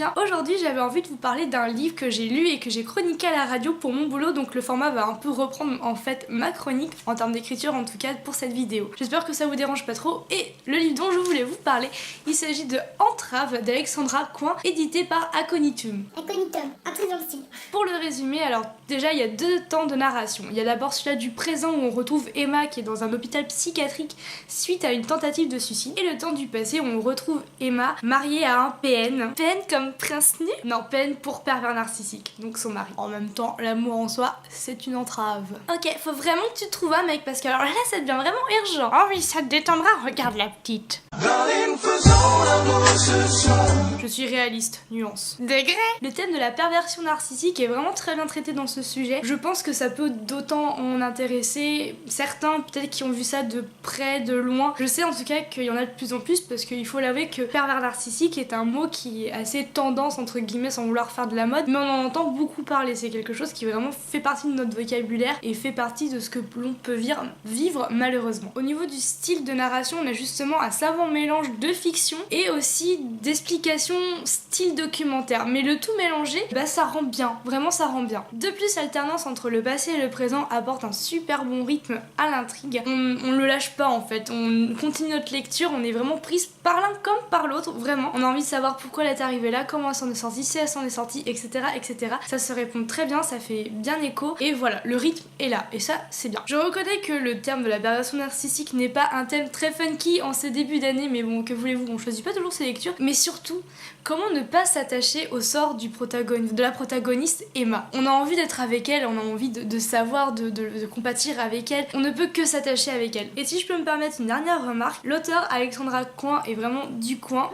bien. Aujourd'hui j'avais envie de vous parler d'un livre que j'ai lu et que j'ai chroniqué à la radio pour mon boulot, donc le format va un peu reprendre en fait ma chronique en termes d'écriture en tout cas pour cette vidéo. J'espère que ça vous dérange pas trop et le livre dont je voulais vous parler, il s'agit de Entrave d'Alexandra Coin, édité par Aconitum. Aconitum, un très dans le style. Pour le résumer, alors déjà il y a deux temps de narration. Il y a d'abord celui-là du présent où on retrouve Emma qui est dans un hôpital psychiatrique suite à une tentative de suicide, et le temps du passé où on retrouve Emma mariée à un PN. PN comme prince nu? Non, PN pour pervers narcissique, donc son mari. En même temps, l'amour en soi, c'est une entrave. Ok, faut vraiment que tu te trouves un mec parce que alors là ça devient vraiment urgent. Oh oui, ça te détendra, regarde la petite. Je suis réaliste, nuance. Degré. Le thème de la perversion narcissique est vraiment très bien traité dans ce sujet. Je pense que ça peut d'autant en intéresser certains, peut-être qui ont vu ça de près, de loin. Je sais en tout cas qu'il y en a de plus en plus parce qu'il faut l'avouer que pervers narcissique est un mot qui est assez tendance entre guillemets sans vouloir faire de la mode, mais on en entend beaucoup parler. C'est quelque chose qui vraiment fait partie de notre vocabulaire et fait partie de ce que l'on peut vivre malheureusement. Au niveau du style de narration, on a justement un savant mélange de fiction et aussi d'explications style documentaire, mais le tout mélangé, bah ça rend bien, vraiment ça rend bien. De plus, l'alternance entre le passé et le présent apporte un super bon rythme à l'intrigue. On le lâche pas en fait, on continue notre lecture, on est vraiment prise par l'un comme par l'autre, vraiment. On a envie de savoir pourquoi elle est arrivée là, comment elle s'en est sortie, si elle s'en est sortie, etc., etc. Ça se répond très bien, ça fait bien écho, et voilà, le rythme est là, et ça c'est bien. Je reconnais que le terme de la perversion narcissique n'est pas un thème très funky en ces débuts d'année, mais bon, que voulez-vous, on choisit pas toujours ses lectures, mais surtout, comment ne pas s'attacher au sort de la protagoniste Emma. On a envie d'être avec elle, on a envie de savoir, de compatir avec elle, on ne peut que s'attacher avec elle. Et si je peux me permettre une dernière remarque, l'auteur Alexandra Coin est vraiment du coin,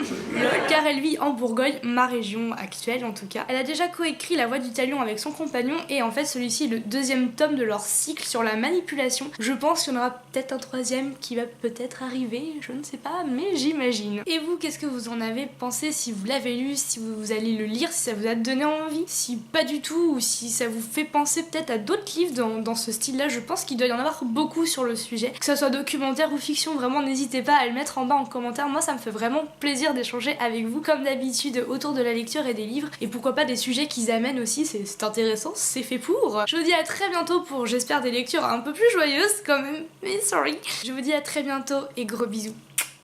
car elle vit en Bourgogne, ma région actuelle en tout cas. Elle a déjà coécrit La Voix du Talion avec son compagnon, et en fait celui-ci est le deuxième tome de leur cycle sur la manipulation. Je pense qu'il y en aura peut-être un troisième qui va peut-être arriver, je ne sais pas, mais j'imagine. Et vous, qu'est-ce que vous en avez pensé, si vous l'avez lu, si vous allez le lire, si ça vous a donné envie, si pas du tout, ou si ça vous fait penser peut-être à d'autres livres dans ce style-là. Je pense qu'il doit y en avoir beaucoup sur le sujet, que ce soit documentaire ou fiction, vraiment n'hésitez pas à le mettre en bas en commentaire. Moi ça me fait vraiment plaisir d'échanger avec vous comme d'habitude autour de la lecture et des livres, et pourquoi pas des sujets qu'ils amènent aussi, c'est intéressant, c'est fait pour. Je vous dis à très bientôt pour, j'espère, des lectures un peu plus joyeuses quand même, mais sorry. Je vous dis à très bientôt et gros bisous.